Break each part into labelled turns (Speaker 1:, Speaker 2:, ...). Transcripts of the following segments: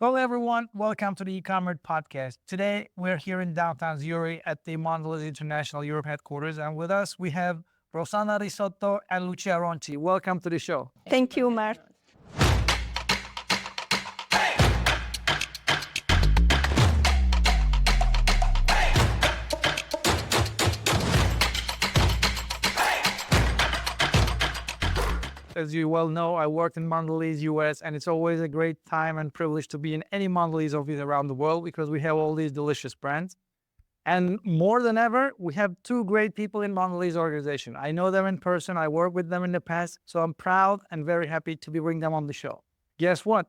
Speaker 1: Hello, everyone. Welcome to the eCommerce podcast. Today, we're here in downtown Zurich at the Mondelez International Europe headquarters. And with us, we have Rossana Rizzotto and Lucia Ronchi. Welcome to the show.
Speaker 2: Thank you, Mark.
Speaker 1: As you well know, I worked in Mondelez US, and it's always a great time and privilege to be in any Mondelez office around the world because we have all these delicious brands. And more than ever, we have two great people in Mondelez organization. I know them in person. I worked with them in the past, so I'm proud and very happy to bring them on the show. Guess what?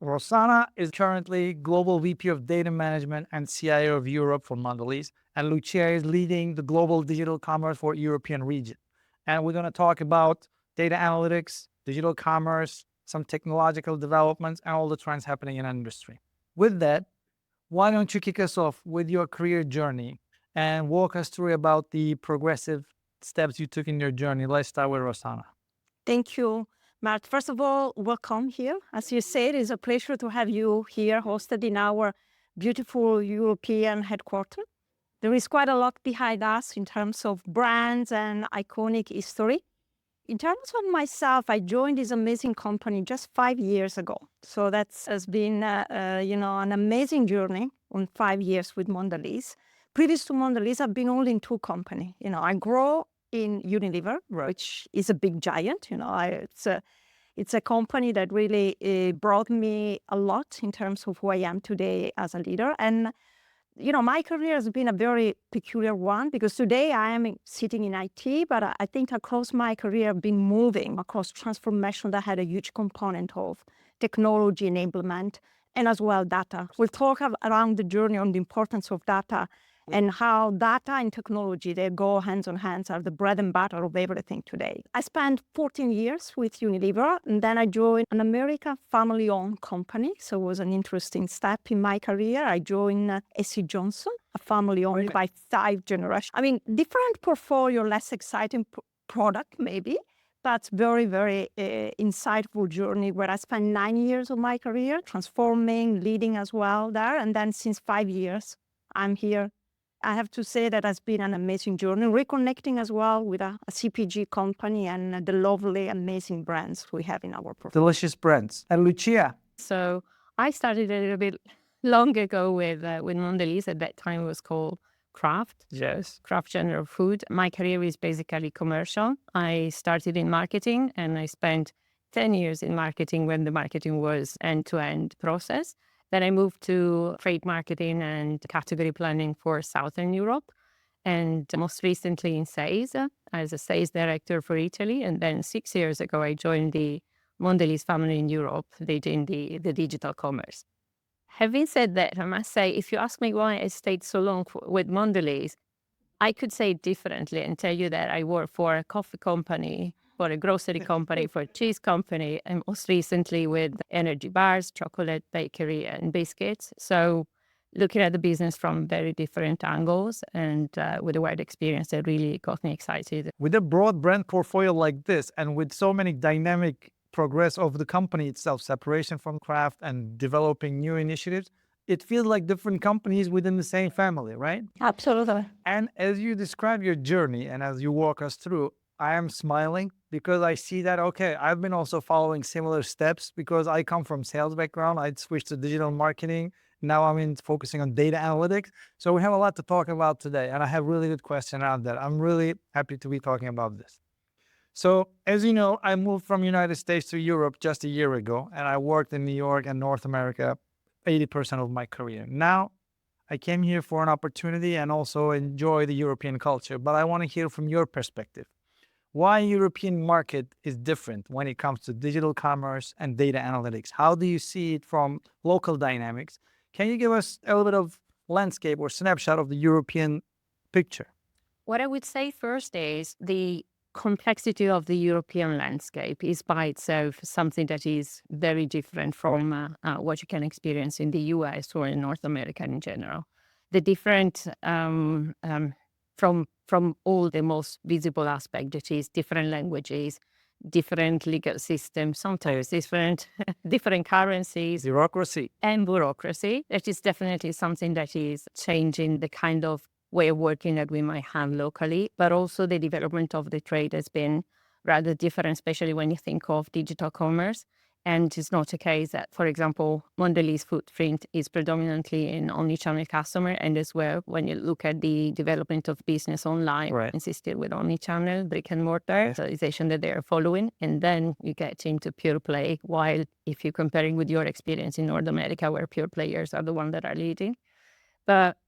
Speaker 1: Rossana is currently Global VP of Data Management and CIO of Europe for Mondelez, and Lucia is leading the Global Digital Commerce for European region. And we're going to talk about data analytics, digital commerce, some technological developments, and all the trends happening in industry. With that, why don't you kick us off with your career journey and walk us through about the progressive steps you took in your journey? Let's start with Rossana.
Speaker 2: Thank you, Mark. First of all, welcome here. As you said, it's a pleasure to have you here hosted in our beautiful European headquarters. There is quite a lot behind us in terms of brands and iconic history. In terms of myself, I joined this amazing company just 5 years ago. So that has been, an amazing journey on 5 years with Mondelez. Previous to Mondelez, I've been only in two companies. I grew in Unilever, which is a big giant. It's a company that really brought me a lot in terms of who I am today as a leader. And my career has been a very peculiar one because today I am sitting in IT, but I think across my career I've been moving across transformation that had a huge component of technology enablement and as well data. We'll talk around the journey on the importance of data and how data and technology, they go hands on hands, are the bread and butter of everything today. I spent 14 years with Unilever, and then I joined an American family-owned company. So it was an interesting step in my career. I joined S.C. Johnson, a family owned by 5 generations. I mean, different portfolio, less exciting product maybe, but very, very insightful journey where I spent 9 years of my career transforming, leading as well there. And then since 5 years, I'm here. I have to say that has been an amazing journey, reconnecting as well with a CPG company and the lovely, amazing brands we have in our portfolio.
Speaker 1: Delicious brands. And Lucia.
Speaker 3: So I started a little bit long ago with Mondelez. At that time, it was called Kraft.
Speaker 1: Yes.
Speaker 3: Kraft General Food. My career is basically commercial. I started in marketing and I spent 10 years in marketing when the marketing was end-to-end process. Then I moved to trade marketing and category planning for Southern Europe, and most recently in sales as a sales director for Italy. And then 6 years ago, I joined the Mondelez family in Europe, leading the digital commerce. Having said that, I must say, if you ask me why I stayed so long with Mondelez, I could say it differently and tell you that I work for a coffee company, for a grocery company, for a cheese company, and most recently with energy bars, chocolate, bakery, and biscuits. So looking at the business from very different angles and with a wide experience that really got me excited.
Speaker 1: With a broad brand portfolio like this and with so many dynamic progress of the company itself, separation from Kraft and developing new initiatives, it feels like different companies within the same family, right?
Speaker 2: Absolutely.
Speaker 1: And as you describe your journey and as you walk us through, I am smiling because I see that, okay, I've been also following similar steps because I come from sales background. I switched to digital marketing. Now I'm focusing on data analytics. So we have a lot to talk about today. And I have really good question around that. I'm really happy to be talking about this. So as you know, I moved from United States to Europe just a year ago, and I worked in New York and North America 80% of my career. Now I came here for an opportunity and also enjoy the European culture, but I want to hear from your perspective. Why European market is different when it comes to digital commerce and data analytics? How do you see it from local dynamics? Can you give us a little bit of landscape or snapshot of the European picture?
Speaker 3: What I would say first is the complexity of the European landscape is by itself something that is very different from what you can experience in the US or in North America in general. The different from all the most visible aspect, that is different languages, different legal systems, sometimes different currencies
Speaker 1: Bureaucracy.
Speaker 3: and bureaucracy. That is definitely something that is changing the kind of way of working that we might have locally, but also the development of the trade has been rather different, especially when you think of digital commerce. And it's not a case that, for example, Mondelez footprint is predominantly an omnichannel customer. And as well, when you look at the development of business online,
Speaker 1: Right.
Speaker 3: insisted with omnichannel, brick and mortar, digitalization that they are following. And then you get into pure play. While if you're comparing with your experience in North America, where pure players are the ones that are leading. But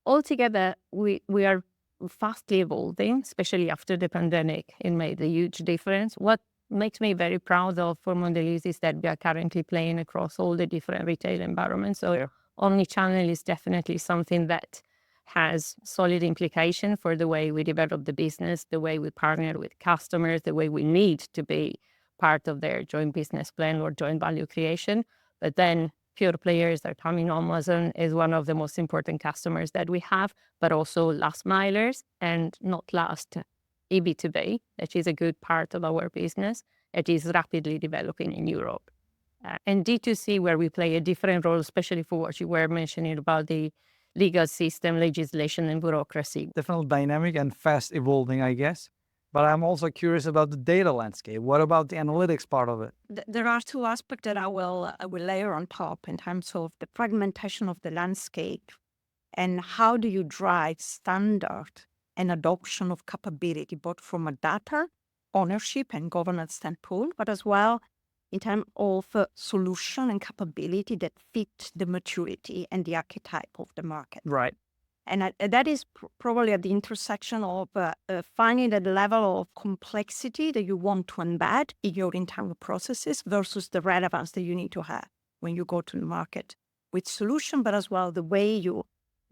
Speaker 3: altogether, we are fastly evolving, especially after the pandemic. It made a huge difference. What makes me very proud of for Mondelez is that we are currently playing across all the different retail environments. So omnichannel is definitely something that has solid implication for the way we develop the business, the way we partner with customers, the way we need to be part of their joint business plan or joint value creation. But then pure players are coming. Amazon is one of the most important customers that we have, but also last milers and not last B2B, that is a good part of our business that is rapidly developing in Europe. And D2C, where we play a different role, especially for what you were mentioning about the legal system, legislation, and bureaucracy.
Speaker 1: Definitely dynamic and fast evolving, I guess. But I'm also curious about the data landscape. What about the analytics part of it?
Speaker 2: There are two aspects that I will layer on top in terms of the fragmentation of the landscape and how do you drive standard and adoption of capability, both from a data ownership and governance standpoint, but as well in terms of solution and capability that fit the maturity and the archetype of the market.
Speaker 1: Right.
Speaker 2: And that is probably at the intersection of finding the level of complexity that you want to embed in your internal processes versus the relevance that you need to have when you go to the market with solution, but as well the way you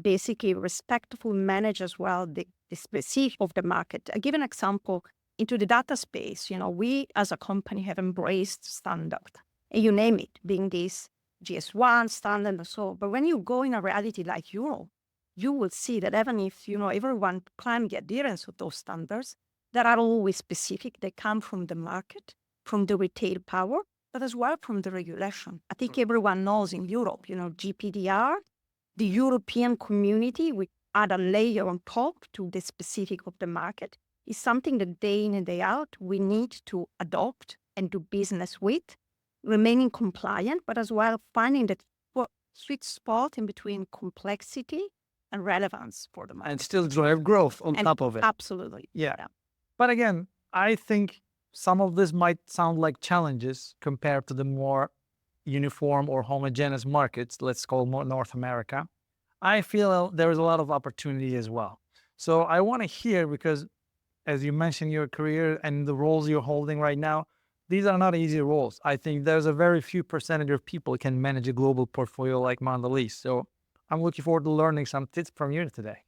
Speaker 2: basically respectfully manage as well the specific of the market. I give an example into the data space. We as a company have embraced standard, and you name it, being this GS1 standard and so. But when you go in a reality like Europe, you will see that even if everyone claims the adherence of those standards, that are always specific. They come from the market, from the retail power, but as well from the regulation. I think everyone knows in Europe, GPDR, the European community, we add a layer on top to the specific of the market, is something that day in and day out we need to adopt and do business with, remaining compliant, but as well finding that sweet spot in between complexity and relevance for the market.
Speaker 1: And still drive growth on top of it.
Speaker 2: Absolutely.
Speaker 1: Yeah. But again, I think some of this might sound like challenges compared to the more uniform or homogeneous markets, let's call more North America. I feel there is a lot of opportunity as well. So I want to hear, because as you mentioned your career and the roles you're holding right now, these are not easy roles. I think there's a very few percentage of people who can manage a global portfolio like Mondelez. So I'm looking forward to learning some tips from you today.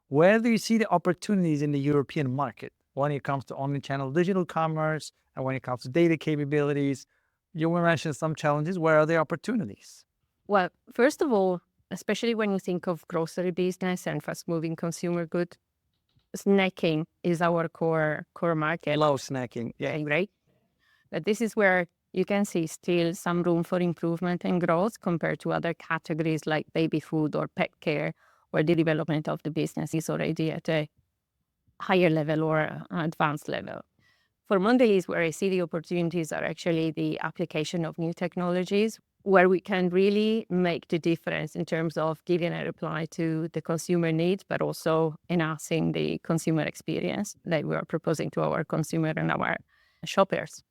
Speaker 1: Where do you see the opportunities in the European market when it comes to omnichannel digital commerce and when it comes to data capabilities? You mentioned some challenges. Where are the opportunities?
Speaker 3: Well, first of all, especially when you think of grocery business and fast-moving consumer goods, snacking is our core market.
Speaker 1: Love snacking. Yeah.
Speaker 3: Right? But this is where you can see still some room for improvement and growth compared to other categories like baby food or pet care, where the development of the business is already at a higher level or advanced level. For Mondelez, where I see the opportunities are actually the application of new technologies, where we can really make the difference in terms of giving a reply to the consumer needs, but also enhancing the consumer experience that we are proposing to our consumer and our shoppers.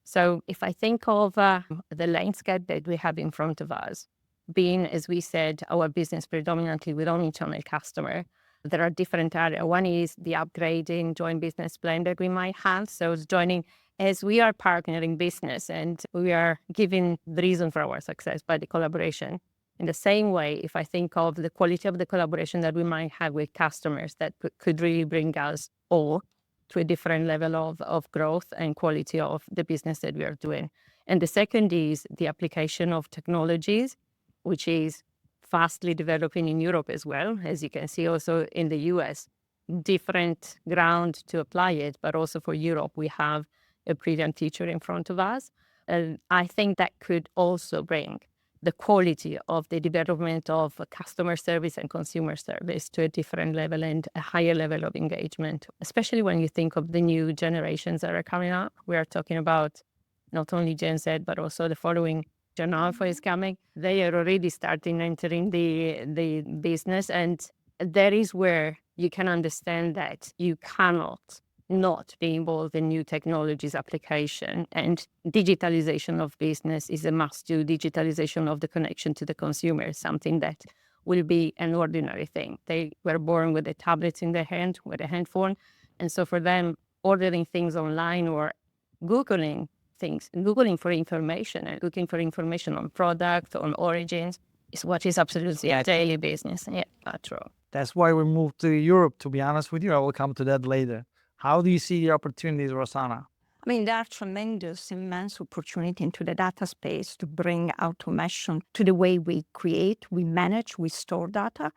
Speaker 3: So if I think of the landscape that we have in front of us, being, as we said, our business predominantly with omnichannel customer, there are different areas. One is the upgrading joint business plan that we might have. So it's joining as we are partnering business and we are giving the reason for our success by the collaboration. In the same way, if I think of the quality of the collaboration that we might have with customers that could really bring us all to a different level of growth and quality of the business that we are doing. And the second is the application of technologies, which is fastly developing in Europe as well, as you can see also in the US. Different ground to apply it, but also for Europe, we have a brilliant teacher in front of us. And I think that could also bring the quality of the development of customer service and consumer service to a different level and a higher level of engagement, especially when you think of the new generations that are coming up. We are talking about not only Gen Z, but also the following Gen Alpha is coming. They are already starting entering the business, and that is where you can understand that you cannot not be involved in new technologies application, and digitalization of business is a must-do. Digitalization of the connection to the consumer is something that will be an ordinary thing. They were born with the tablets in their hand, with a handphone, and so for them, ordering things online or Googling things, Googling for information and looking for information on product, on origins, is what is absolutely a daily business. Yeah, that's true.
Speaker 1: That's why we moved to Europe, to be honest with you. I will come to that later. How do you see the opportunities, Rossana?
Speaker 2: I mean, there are tremendous, immense opportunity into the data space to bring automation to the way we create, we manage, we store data.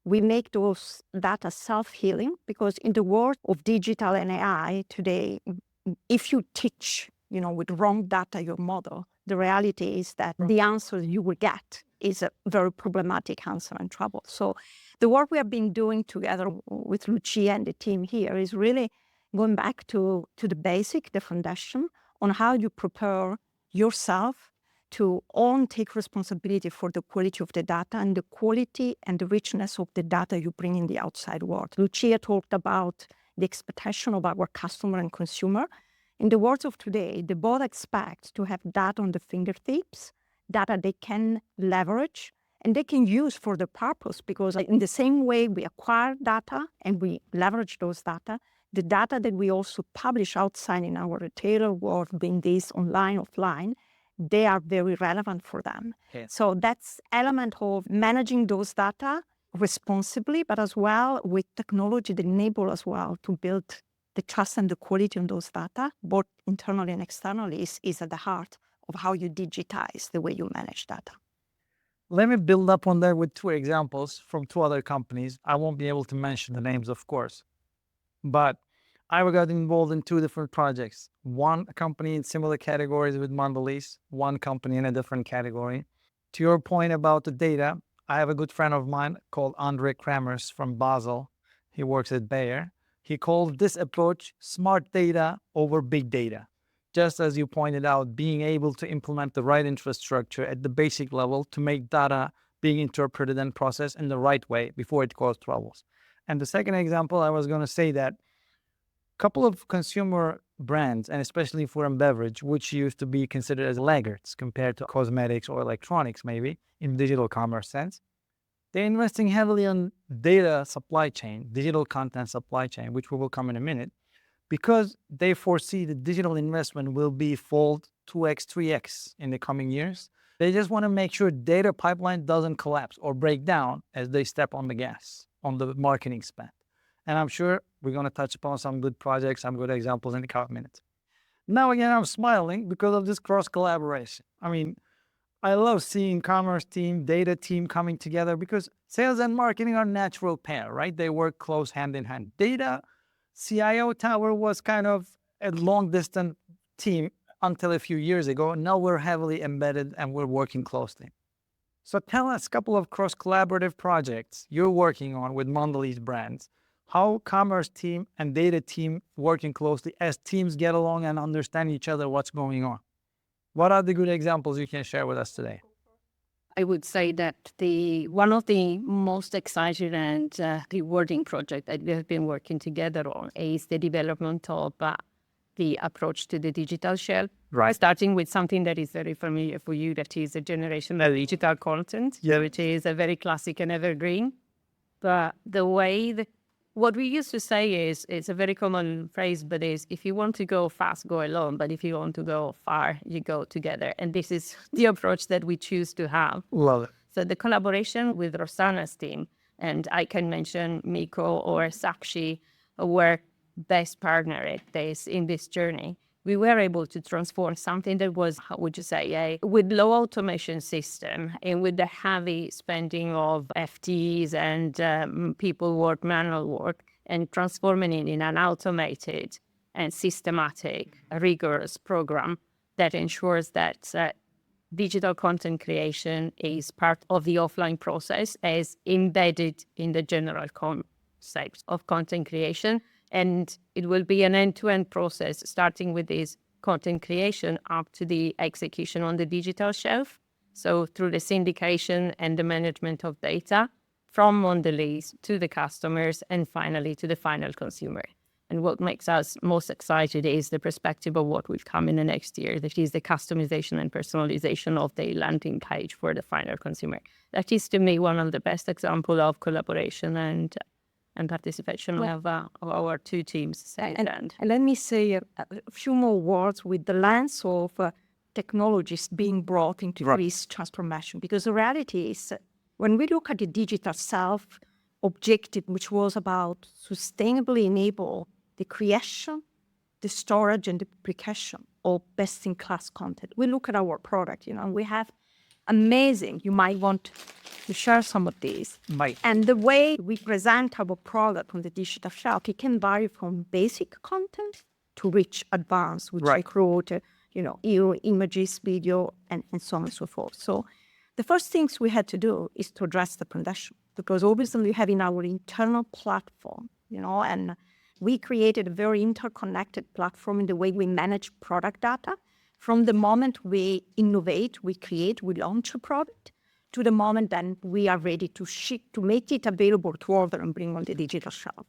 Speaker 2: We make those data self-healing, because in the world of digital and AI today, if you teach, with wrong data your model, the reality is that the answer you will get is a very problematic answer and trouble. So the work we have been doing together with Lucia and the team here is really going back to the basic, the foundation, on how you prepare yourself to take responsibility for the quality of the data and the quality and the richness of the data you bring in the outside world. Lucia talked about the expectation of our customer and consumer. In the world of today, they both expect to have data on the fingertips, data they can leverage and they can use for the purpose, because in the same way we acquire data and we leverage those data, the data that we also publish outside in our retailer world, being this online, offline, they are very relevant for them.
Speaker 1: Yes.
Speaker 2: So that's element of managing those data responsibly, but as well with technology that enable as well to build the trust and the quality on those data, both internally and externally, is at the heart of how you digitize the way you manage data.
Speaker 1: Let me build up on that with two examples from two other companies. I won't be able to mention the names, of course, but I got involved in two different projects. One company in similar categories with Mondelez, one company in a different category. To your point about the data, I have a good friend of mine called Andre Kramers from Basel. He works at Bayer. He called this approach smart data over big data. Just as you pointed out, being able to implement the right infrastructure at the basic level to make data being interpreted and processed in the right way before it causes troubles. And the second example, I was going to say that a couple of consumer brands, and especially food and beverage, which used to be considered as laggards compared to cosmetics or electronics, maybe in digital commerce sense, they're investing heavily on data supply chain, digital content supply chain, which we will come in a minute, because they foresee the digital investment will be fold 2x, 3x in the coming years. They just want to make sure data pipeline doesn't collapse or break down as they step on the gas on the marketing spend. And I'm sure we're going to touch upon some good projects, some good examples in a couple minutes. Now, again, I'm smiling because of this cross collaboration. I mean, I love seeing commerce team, data team coming together, because sales and marketing are a natural pair, right? They work close hand in hand. Data, CIO tower was kind of a long distance team until a few years ago. Now we're heavily embedded and we're working closely. So tell us a couple of cross collaborative projects you're working on with Mondelez brands. How commerce team and data team working closely as teams get along and understand each other, what's going on. What are the good examples you can share with us today?
Speaker 3: I would say that one of the most exciting and rewarding projects that we have been working together on is the development of the approach to the digital shelf.
Speaker 1: Right.
Speaker 3: Starting with something that is very familiar for you, that is a generation of digital content, which is a very classic and evergreen. But the way what we used to say is, it's a very common phrase, but is, if you want to go fast, go alone. But if you want to go far, you go together. And this is the approach that we choose to have.
Speaker 1: Love it.
Speaker 3: So the collaboration with Rossana's team, and I can mention Miko or Sakshi, were best partner at this in this journey. We were able to transform something that was, how would you say, with low automation system and with the heavy spending of FTEs and people work, manual work, and transforming it in an automated and systematic, rigorous program that ensures that digital content creation is part of the offline process as embedded in the general concept of content creation. And it will be an end-to-end process, starting with this content creation up to the execution on the digital shelf. So through the syndication and the management of data from Mondelez to the customers and finally to the final consumer. And what makes us most excited is the perspective of what will come in the next year. That is the customization and personalization of the landing page for the final consumer. That is, to me, one of the best examples of collaboration and participation of our two teams.
Speaker 2: And let me say a few more words with the lens of technologies being brought into this transformation. Because the reality is, when we look at the digital self objective, which was about sustainably enable the creation, the storage, and the application of best-in-class content, we look at our product, and we have amazing. You might want to share some of these. And the way we present our product on the digital shelf, it can vary from basic content to rich advanced, which include, images, video, and so on and so forth. So the first things we had to do is to address the foundation, because obviously we have in our internal platform, and we created a very interconnected platform in the way we manage product data. From the moment we innovate, we create, we launch a product, to the moment then we are ready to ship, to make it available to order and bring on the digital shelf.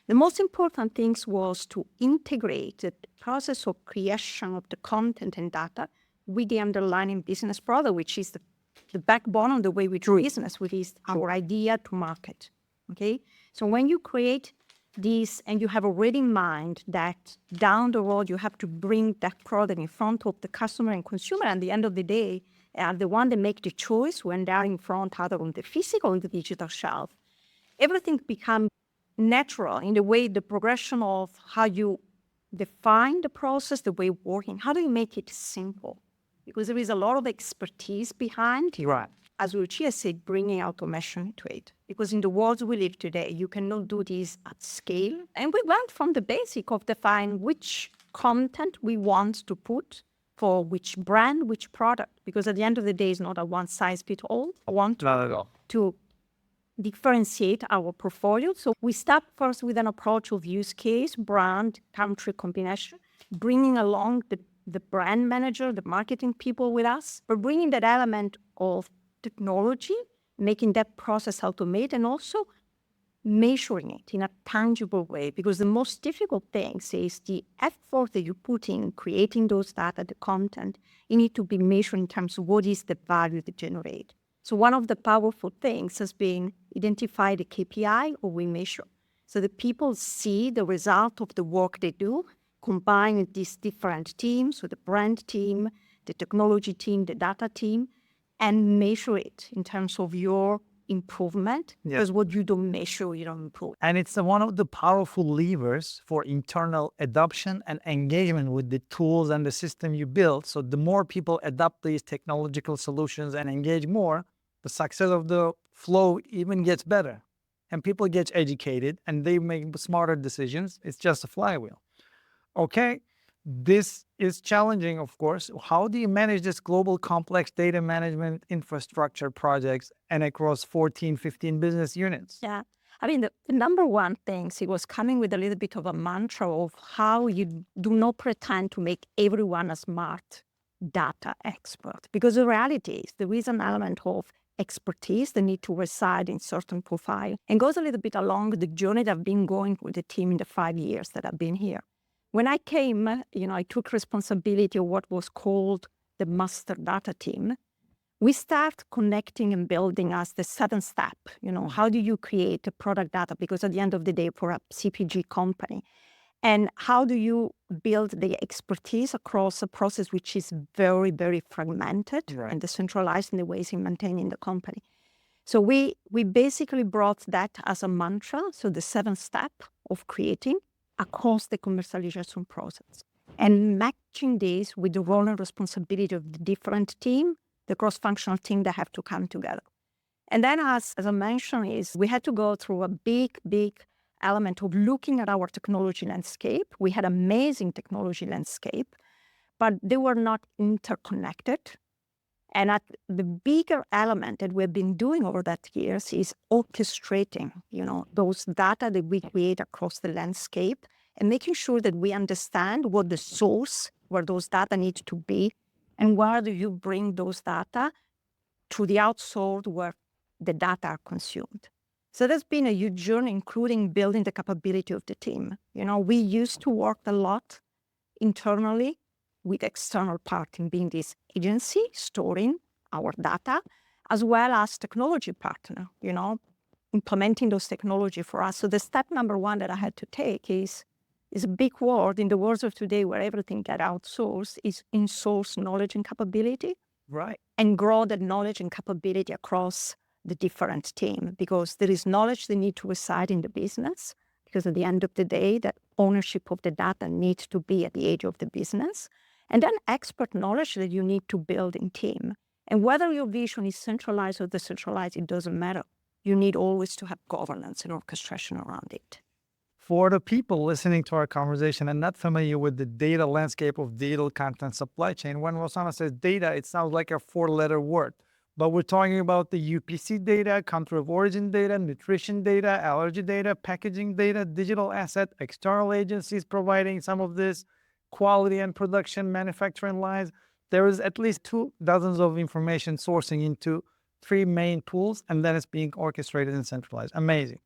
Speaker 2: The most important things was to integrate the process of creation of the content and data with the underlying business product, which is the backbone of the way we do business, which is our idea to market. Okay? So when you create this and you have already in mind that down the road you have to bring that product in front of the customer and consumer, and at the end of the day are the one that make the choice when they're in front either on the physical or the digital shelf, everything becomes natural in the way the progression of how you define the process, the way of working. How do you make it simple? Because there is a lot of expertise behind, as Lucia said, bringing automation into it. Because in the world we live today, you cannot do this at scale. And we went from the basic of define which content we want to put for which brand, which product. Because at the end of the day, it's not a one-size-fits-all. I want to differentiate our portfolio. So we start first with an approach of use case, brand, country combination, bringing along the brand manager, the marketing people with us, but bringing that element of technology, making that process automate, and also measuring it in a tangible way. Because the most difficult thing is the effort that you put in creating those data, the content, you need to be measured in terms of what is the value they generate. So one of the powerful things has been identify the KPI or we measure. So the people see the result of the work they do, combine these different teams, so the brand team, the technology team, the data team, and measure it in terms of your improvement. Because what you don't measure, you don't improve.
Speaker 1: And it's one of the powerful levers for internal adoption and engagement with the tools and the system you build. So the more people adopt these technological solutions and engage more, the success of the flow even gets better. And people get educated and they make smarter decisions. It's just a flywheel. Okay, this is challenging, of course. How do you manage this global complex data management infrastructure projects and across 14, 15 business units?
Speaker 2: Yeah, I mean, the number one thing, it was coming with a little bit of a mantra of how you do not pretend to make everyone a smart data expert. Because the reality is there is an element of expertise that need to reside in certain profile and goes a little bit along the journey that I've been going with the team in the 5 years that I've been here. When I came, I took responsibility of what was called the master data team. We start connecting and building as the 7th step. How do you create a product data? Because at the end of the day, for a CPG company, and how do you build the expertise across a process which is very, very fragmented and decentralized in the ways in maintaining the company? So we basically brought that as a mantra. So the 7th step of creating across the commercialization process and matching this with the role and responsibility of the different team, the cross-functional team that have to come together. And then as I mentioned, we had to go through a big element of looking at our technology landscape. We had amazing technology landscape, but they were not interconnected. And the bigger element that we've been doing over that years is orchestrating, those data that we create across the landscape and making sure that we understand what the source, where those data need to be, and where do you bring those data to the outsourced where the data are consumed. So that's been a huge journey, including building the capability of the team. We used to work a lot internally with external party, being this agency storing our data, as well as technology partner, implementing those technology for us. So the step number one that I had to take is a big word in the world of today where everything get outsourced, is in-source knowledge and capability.
Speaker 1: Right.
Speaker 2: And grow that knowledge and capability across the different team, because there is knowledge that need to reside in the business, because at the end of the day, that ownership of the data needs to be at the edge of the business. And then expert knowledge that you need to build in team. And whether your vision is centralized or decentralized, it doesn't matter. You need always to have governance and orchestration around it.
Speaker 1: For the people listening to our conversation and not familiar with the data landscape of data content supply chain, when Rossana says data, it sounds like a 4-letter word. But we're talking about the UPC data, country of origin data, nutrition data, allergy data, packaging data, digital asset, external agencies providing some of this, quality and production, manufacturing lines. There is at least 2 dozens of information sourcing into 3 main pools, and then it's being orchestrated and centralized. Amazing.